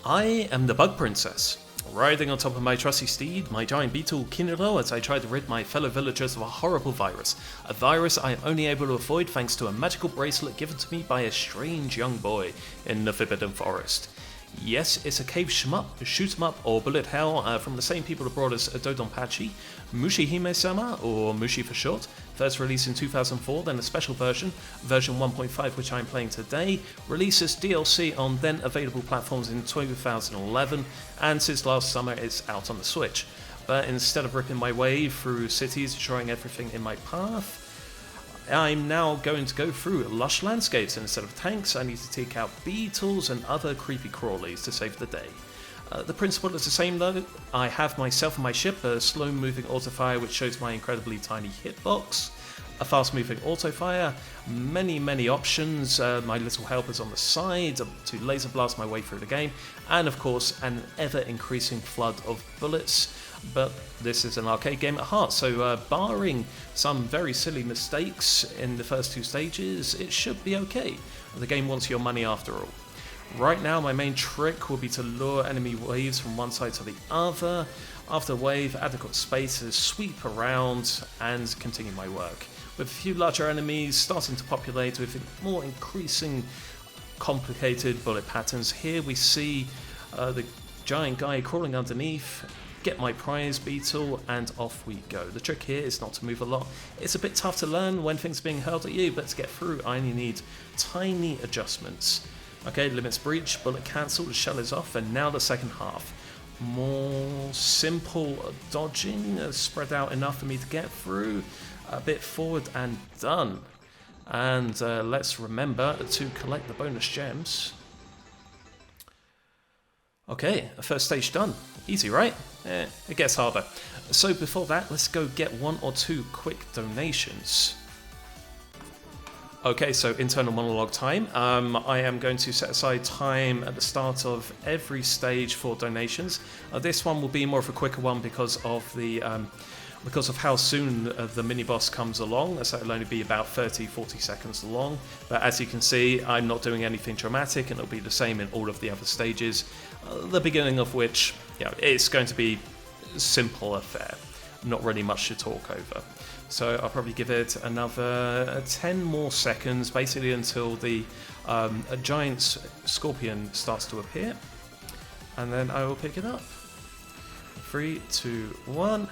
I am the Bug Princess, riding on top of my trusty steed, my giant beetle Kinuro, as I try to rid my fellow villagers of a horrible virus. A virus I am only able to avoid thanks to a magical bracelet given to me by a strange young boy in the Forbidden Forest. Yes, it's a Cave Shmup, shoot 'em up, or bullet hell from the same people that brought us Dodonpachi, Mushihimesama, or Mushi for short, first released in 2004, then a special version, version 1.5 which I'm playing today, releases DLC on then available platforms in 2011, and since last summer it's out on the Switch. But instead of ripping my way through cities, destroying everything in my path, I'm now going to go through lush landscapes, and instead of tanks I need to take out beetles and other creepy crawlies to save the day. The principle is the same though. I have myself and my ship a slow moving autofire which shows my incredibly tiny hitbox, a fast moving autofire, many options, my little helpers on the side to laser blast my way through the game, and of course an ever increasing flood of bullets. But this is an arcade game at heart, so barring some very silly mistakes in the first two stages, it should be okay. The game wants your money after all. Right now my main trick will be to lure enemy waves from one side to the other. After the wave, adequate space to sweep around and continue my work. With a few larger enemies starting to populate with more increasing complicated bullet patterns. Here we see the giant guy crawling underneath, get my prize beetle, and off we go. The trick here is not to move a lot. It's a bit tough to learn when things are being hurled at you, but to get through I only need tiny adjustments. Okay, limits breach, bullet cancel, the shell is off, and now the second half. More simple dodging, spread out enough for me to get through, a bit forward and done. And let's remember to collect the bonus gems. Okay, first stage done. Easy, right? It gets harder. So before that, let's go get one or two quick donations. Okay, so internal monologue time. I am going to set aside time at the start of every stage for donations. This one will be more of a quicker one because of how soon the mini boss comes along, so it'll only be about 30-40 seconds long. But as you can see, I'm not doing anything dramatic, and it'll be the same in all of the other stages. The beginning of which, it's going to be a simple affair, not really much to talk over. So I'll probably give it another 10 more seconds, basically until the a giant scorpion starts to appear, and then I will pick it up. 3, 2, 1.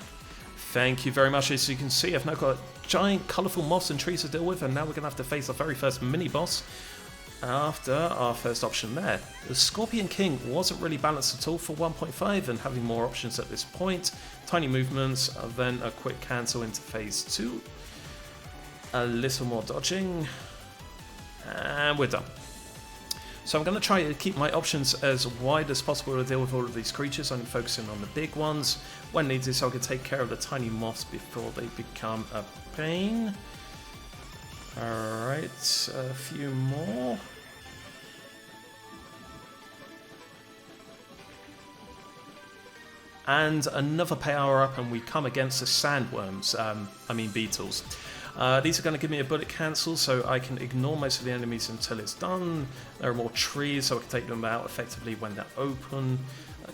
Thank you very much. As you can see, I've now got giant colourful moss and trees to deal with, and now we're going to have to face the very first mini-boss after our first option there. The Scorpion King wasn't really balanced at all for 1.5, and having more options at this point. Tiny movements, then a quick cancel into phase 2. A little more dodging, and we're done. So I'm going to try to keep my options as wide as possible to deal with all of these creatures, only focusing on the big ones when needed, so I can take care of the tiny moss before they become a pain. Alright, a few more. And another power up, and we come against the sandworms, beetles. These are going to give me a bullet cancel, so I can ignore most of the enemies until it's done. There are more trees, so I can take them out effectively when they're open.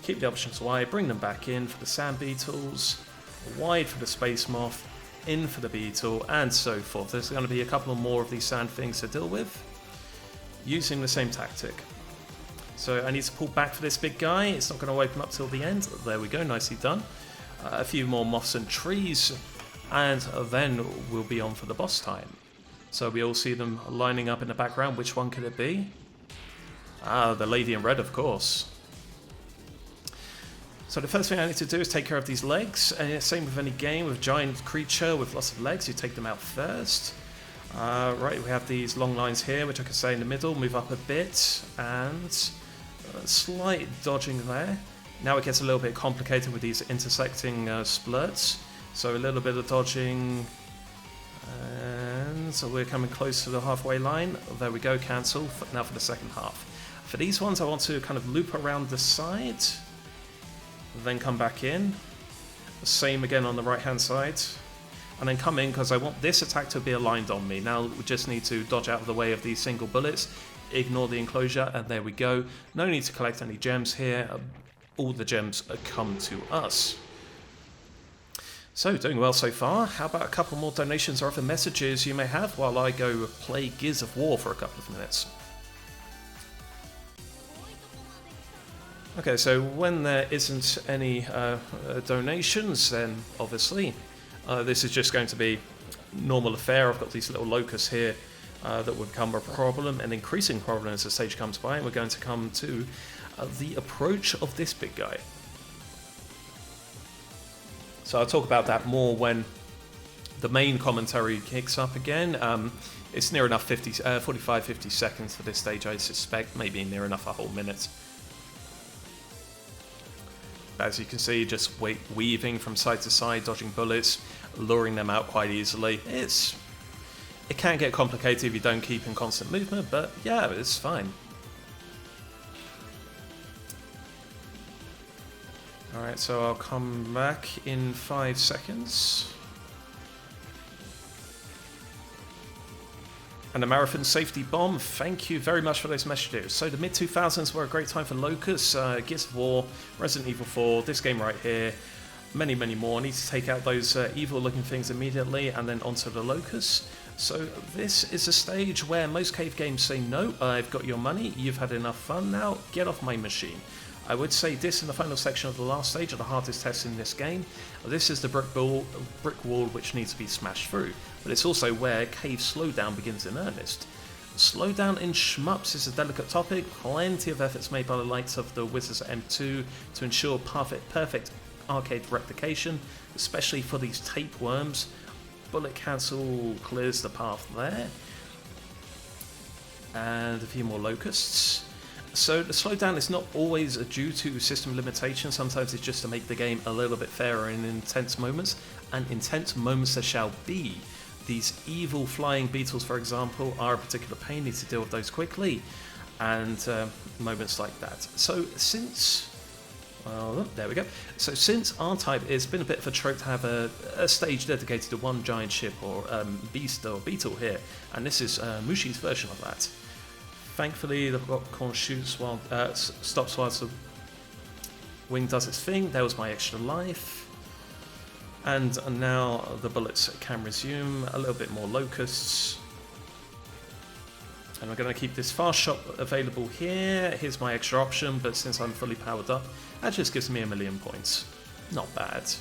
Keep the options wide, bring them back in for the sand beetles, wide for the space moth, in for the beetle, and so forth. There's going to be a couple more of these sand things to deal with, using the same tactic. So I need to pull back for this big guy. It's not going to open up till the end. There we go, nicely done. A few more moths and trees, and then we'll be on for the boss time. So we all see them lining up in the background. Which one could it be? The lady in red, of course. So the first thing I need to do is take care of these legs. Same with any game with a giant creature with lots of legs, you take them out first. Right, we have these long lines here, which I can say in the middle, move up a bit, and slight dodging there. Now it gets a little bit complicated with these intersecting splurts. So a little bit of dodging, and so we're coming close to the halfway line. There we go, cancel. Now for the second half. For these ones I want to kind of loop around the side, then come back in. The same again on the right hand side, and then come in because I want this attack to be aligned on me. Now we just need to dodge out of the way of these single bullets. ignore the enclosure, and there we go. No need to collect any gems here. All the gems come to us. So, doing well so far. How about a couple more donations or other messages you may have while I go play Gears of War for a couple of minutes? Okay, so when there isn't any donations, then obviously this is just going to be normal affair. I've got these little locusts here that would become a problem, an increasing problem as the stage comes by, and we're going to come to the approach of this big guy. So I'll talk about that more when the main commentary kicks up again. It's near enough 45-50 seconds for this stage, I suspect, maybe near enough a whole minute. As you can see, just weaving from side to side, dodging bullets, luring them out quite easily. It can get complicated if you don't keep in constant movement, but yeah, it's fine. Alright, so I'll come back in 5 seconds. And a marathon safety bomb, thank you very much for those messages. So the mid-2000s were a great time for Locusts, Gears of War, Resident Evil 4, this game right here, many, many more. I need to take out those evil-looking things immediately and then onto the Locusts. So this is a stage where most cave games say, no, I've got your money, you've had enough fun now, get off my machine. I would say this in the final section of the last stage of the hardest test in this game. This is the brick wall which needs to be smashed through, but it's also where Cave Slowdown begins in earnest. Slowdown in shmups is a delicate topic, plenty of efforts made by the likes of the Wizards at M2 to ensure perfect arcade replication, especially for these tapeworms. Bullet cancel clears the path there. And a few more locusts. So the slowdown is not always due to system limitations, sometimes it's just to make the game a little bit fairer in intense moments, and intense moments there shall be. These evil flying beetles, for example, are a particular pain, need to deal with those quickly, and moments like that. So since, well, there we go. So since R-Type, it's been a bit of a trope to have a stage dedicated to one giant ship or beast or beetle here, and this is Mushi's version of that. Thankfully, the popcorn shoots while stops while the wing does its thing. There was my extra life, and now the bullets can resume. A little bit more locusts, and we're going to keep this fast shot available here. Here's my extra option, but since I'm fully powered up, that just gives me 1,000,000 points. Not bad.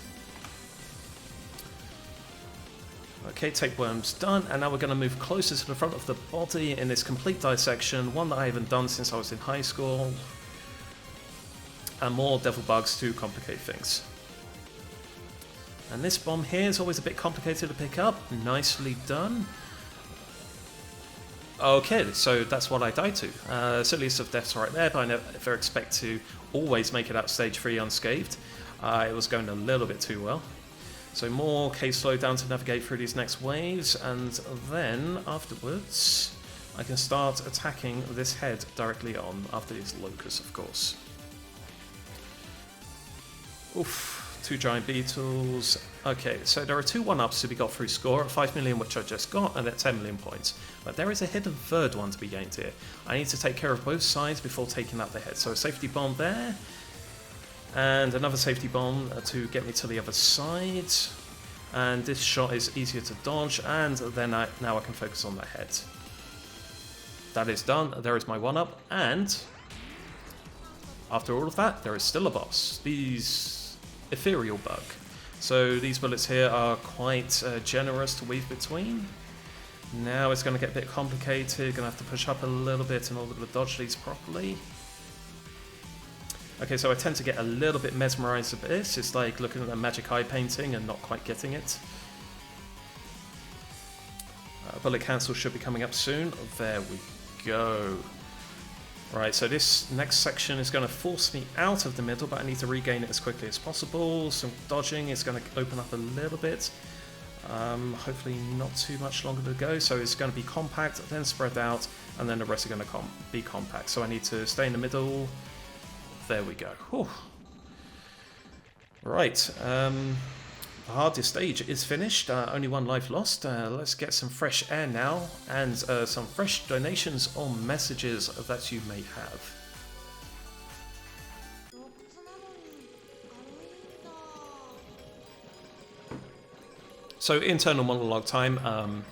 Okay, tapeworm's done, and now we're going to move closer to the front of the body in this complete dissection, one that I haven't done since I was in high school, and more devil bugs to complicate things. And this bomb here is always a bit complicated to pick up, nicely done. Okay, so that's what I died to. Silliest of deaths right there, but I never expect to always make it out stage 3 unscathed. It was going a little bit too well. So more cave slowdown to navigate through these next waves, and then afterwards I can start attacking this head directly on, after these locusts of course. Oof, 2 giant beetles. Okay, so there are 2 1-ups to be got through score, 5 million which I just got, and at 10,000,000 points. But there is a hidden third one to be gained here. I need to take care of both sides before taking out the head. So a safety bomb there. And another safety bomb to get me to the other side. And this shot is easier to dodge, and then now I can focus on the head. That is done. There is my 1-up, and after all of that, there is still a boss. These ethereal bug. So these bullets here are quite generous to weave between. Now it's going to get a bit complicated. Going to have to push up a little bit in order to dodge these properly. Okay, so I tend to get a little bit mesmerized with this. It's like looking at a magic eye painting and not quite getting it. Bullet cancel should be coming up soon. There we go. Right, so this next section is going to force me out of the middle, but I need to regain it as quickly as possible. Some dodging is going to open up a little bit. Hopefully not too much longer to go. So it's going to be compact, then spread out, and then the rest are going to be compact. So I need to stay in the middle. There we go. Whew. Right, The hardest stage is finished, only one life lost. Let's get some fresh air now, and some fresh donations or messages that you may have. So internal monologue time,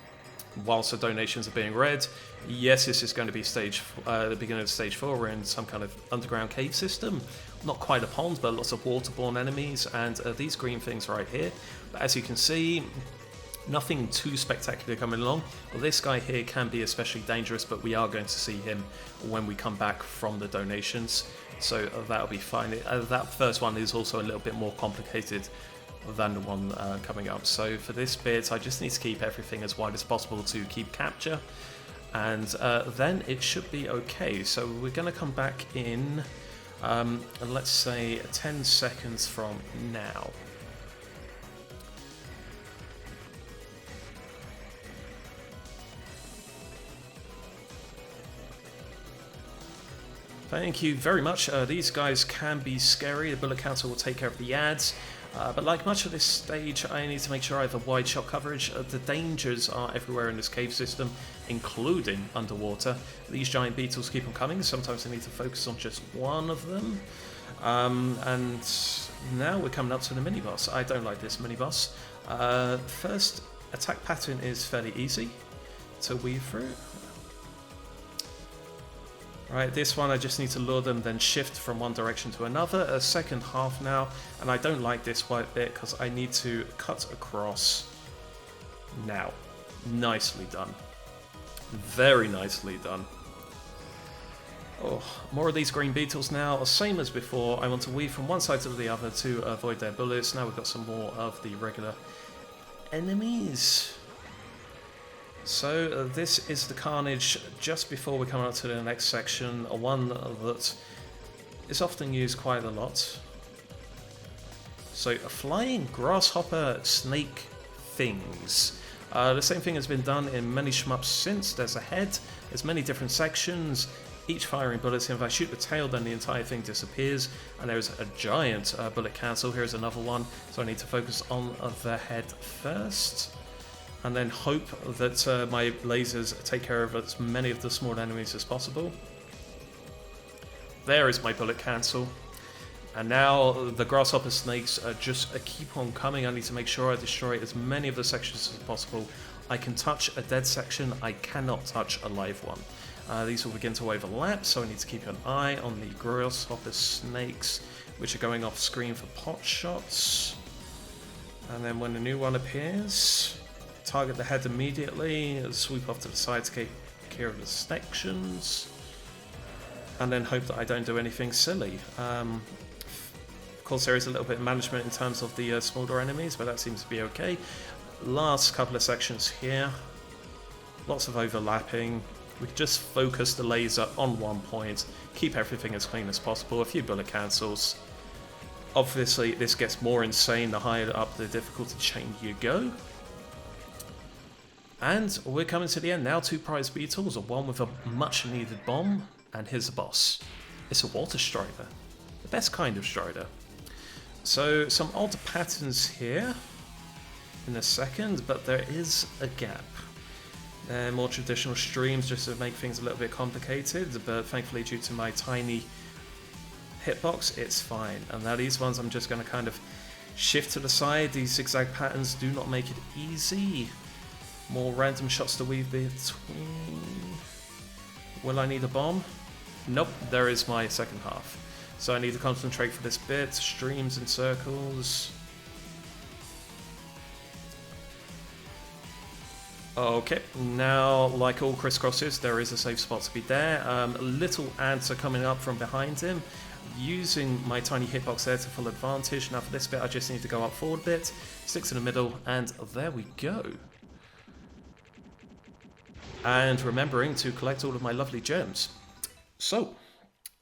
whilst the donations are being read. Yes, this is going to be the beginning of stage 4. We're in some kind of underground cave system. Not quite a pond, but lots of waterborne enemies, and these green things right here. But as you can see, nothing too spectacular coming along. Well, this guy here can be especially dangerous, but we are going to see him when we come back from the donations, so that'll be fine. That first one is also a little bit more complicated than the one coming up. So for this bit, I just need to keep everything as wide as possible to keep capture, and then it should be okay. So we're going to come back in, let's say 10 seconds from now. Thank you very much. These guys can be scary. The bullet counter will take care of the ads. But like much of this stage, I need to make sure I have a wide shot coverage. The dangers are everywhere in this cave system, including underwater. These giant beetles keep on coming. Sometimes I need to focus on just one of them. And now we're coming up to the mini-boss. I don't like this mini-boss. First attack pattern is fairly easy to weave through. Right, this one I just need to lure them, then shift from one direction to another. A second half now, and I don't like this white bit because I need to cut across now. Nicely done. Very nicely done. Oh, more of these green beetles now. Same as before, I want to weave from one side to the other to avoid their bullets. Now we've got some more of the regular enemies. So this is the carnage just before we come up to the next section, one that is often used quite a lot. So flying grasshopper snake things. The same thing has been done in many shmups since. There's a head, there's many different sections, each firing bullets. If I shoot the tail, then the entire thing disappears, and there's a giant bullet cancel. Here's another one, so I need to focus on the head first, and then hope that my lasers take care of as many of the small enemies as possible. There is my bullet cancel. And now the grasshopper snakes just keep on coming. I need to make sure I destroy as many of the sections as possible. I can touch a dead section, I cannot touch a live one. These will begin to overlap, so I need to keep an eye on the grasshopper snakes, which are going off screen for pot shots. And then when a new one appears, target the head immediately, swoop off to the side to take care of the sections, and then hope that I don't do anything silly. Of course, there is a little bit of management in terms of the smaller enemies, but that seems to be okay. Last couple of sections here, lots of overlapping. We can just focus the laser on one point, keep everything as clean as possible, a few bullet cancels. Obviously, this gets more insane the higher up the difficulty chain you go. And we're coming to the end now. 2 prize beetles, one with a much needed bomb, and here's the boss. It's a water strider, the best kind of strider. So some odd patterns here in a second, but there is a gap. More traditional streams just to make things a little bit complicated, but thankfully due to my tiny hitbox, it's fine. And now these ones I'm just going to kind of shift to the side. These zigzag patterns do not make it easy. More random shots to weave between. Will I need a bomb? Nope, there is my second half. So I need to concentrate for this bit. Streams and circles. Okay, now like all crisscrosses, there is a safe spot to be there. Little ants are coming up from behind him. Using my tiny hitbox there to full advantage. Now for this bit I just need to go up forward a bit, stick to the middle, and there we go. And remembering to collect all of my lovely gems. So,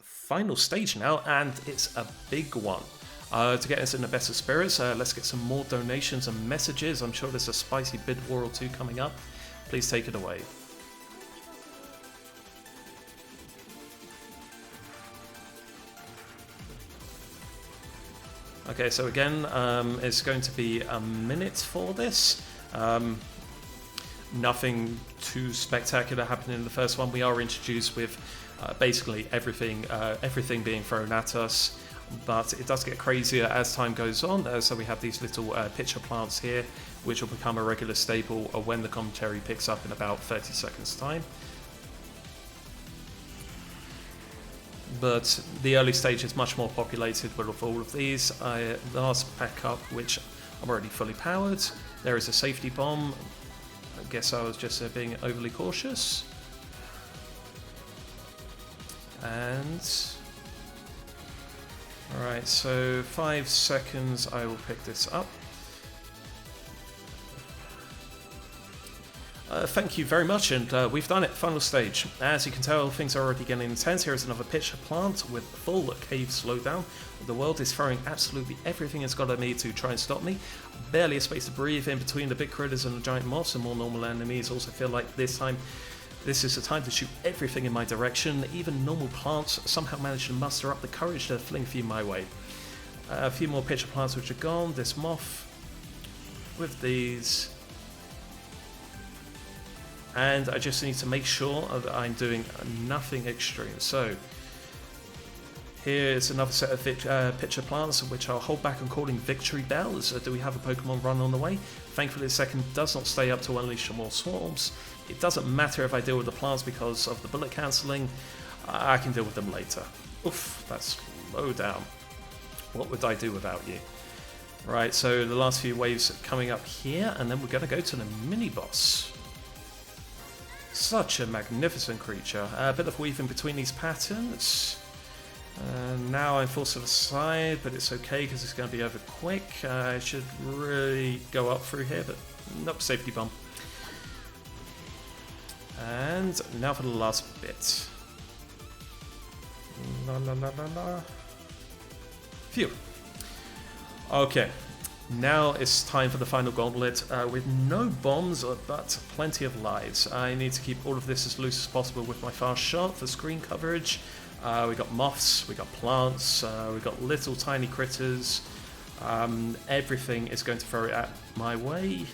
final stage now, and it's a big one. To get us in the better spirits, let's get some more donations and messages. I'm sure there's a spicy bid war or two coming up. Please take it away. Okay, so again, it's going to be a minute for this. Nothing too spectacular happening in the first one. We are introduced with basically everything being thrown at us, but it does get crazier as time goes on. So we have these little pitcher plants here, which will become a regular staple when the commentary picks up in about 30 seconds time. But the early stage is much more populated with all of these. The last pack up, which I'm already fully powered. There is a safety bomb. I guess I was just being overly cautious. And alright, so 5 seconds, I will pick this up. Thank you very much, and we've done it. Final stage. As you can tell, things are already getting intense. Here is another pitcher plant with full cave slowdown. The world is throwing absolutely everything it's got at me to try and stop me. Barely a space to breathe in between the big critters and the giant moths, and more normal enemies also feel like this is the time to shoot everything in my direction. Even normal plants somehow manage to muster up the courage to fling a few my way. A few more pitcher plants which are gone. This moth with these. And I just need to make sure that I'm doing nothing extreme. So here's another set of pitcher plants, which I'll hold back on calling victory bells. Do we have a Pokemon run on the way? Thankfully the second does not stay up to unleash more swarms. It doesn't matter if I deal with the plants because of the bullet cancelling. I can deal with them later. Oof, that's low down. What would I do without you? Right, so the last few waves coming up here, and then we're going to go to the mini-boss. Such a magnificent creature. A bit of weaving between these patterns. Now I'm forced to the side, but it's okay because it's going to be over quick. I should really go up through here, but nope, safety bomb. And now for the last bit. La la la la la. Phew. Okay. Now it's time for the final gauntlet with no bombs but plenty of lives. I need to keep all of this as loose as possible with my fast shot for screen coverage. We got moths, we got plants, we got little tiny critters. Everything is going to throw it at my way.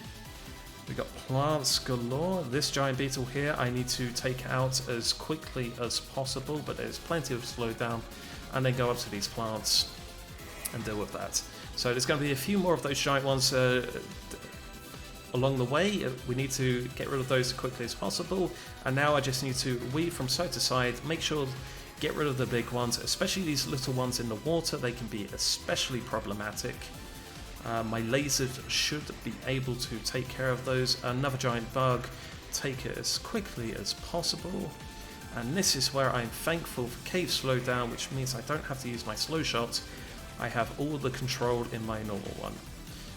We got plants galore. This giant beetle here I need to take out as quickly as possible, but there's plenty of slowdown, and then go up to these plants and deal with that. So there's going to be a few more of those giant ones along the way. We need to get rid of those as quickly as possible. And now I just need to weave from side to side, make sure get rid of the big ones, especially these little ones in the water. They can be especially problematic. My lasers should be able to take care of those. Another giant bug, take it as quickly as possible. And this is where I'm thankful for Cave Slowdown, which means I don't have to use my slow shot. I have all the control in my normal one.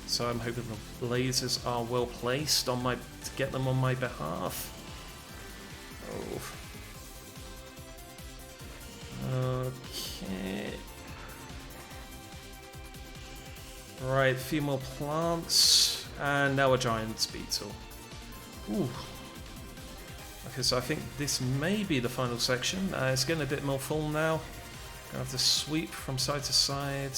So I'm hoping the lasers are well placed to get them on my behalf. Oh. Okay. Right, a few more plants. And now a giant beetle. Ooh. Okay, so I think this may be the final section. It's getting a bit more full now. Gonna have to sweep from side to side.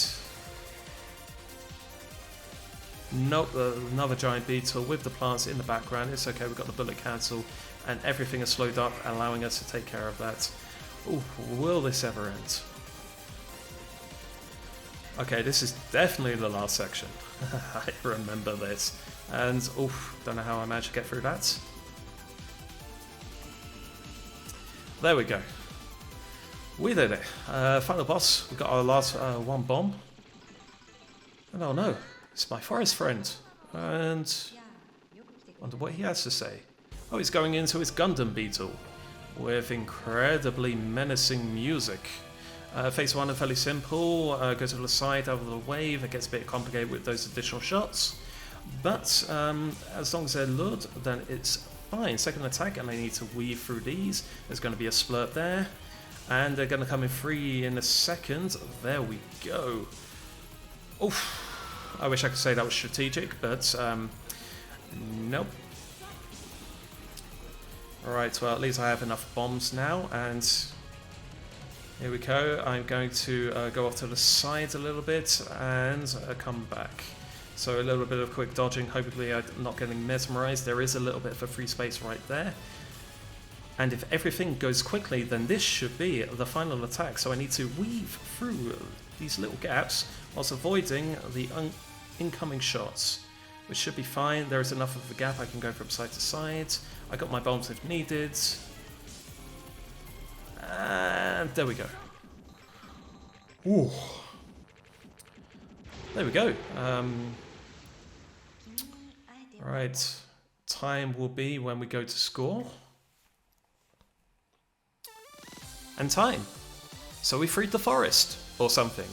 Nope, another giant beetle with the plants in the background. It's okay, we've got the bullet cancel and everything is slowed up, allowing us to take care of that. Ooh, will this ever end? Okay, this is definitely the last section. I remember this. And, oof, don't know how I managed to get through that. There we go. We did it. Final boss. We got our last one bomb. And oh no, it's my forest friend. And wonder what he has to say. Oh, he's going into his Gundam Beetle with incredibly menacing music. Phase 1 is fairly simple. Go to the side out of the wave. It gets a bit complicated with those additional shots. But as long as they're lured, then it's fine. Second attack, and I need to weave through these. There's going to be a splurt there. And they're going to come in free in a second. There we go. Oof. I wish I could say that was strategic, but nope. Alright, well at least I have enough bombs now, and Here we go. I'm going to go off to the side a little bit and come back. So a little bit of quick dodging. Hopefully I'm not getting mesmerized. There is a little bit of a free space right there. And if everything goes quickly, then this should be the final attack. So I need to weave through these little gaps whilst avoiding the incoming shots, which should be fine. There is enough of a gap I can go from side to side. I got my bombs if needed. And there we go. Ooh. There we go. Right. Time will be when we go to score. And time. So we freed the forest or something.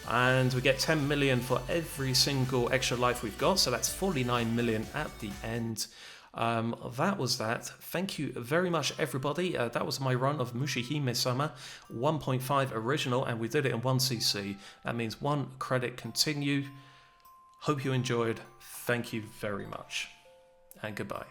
And we get 10 million for every single extra life we've got. So that's 49 million at the end. That was that. Thank you very much, everybody. That was my run of Mushihimesama 1.5 original, and we did it in 1cc. That means 1 credit continue. Hope you enjoyed. Thank you very much. And goodbye.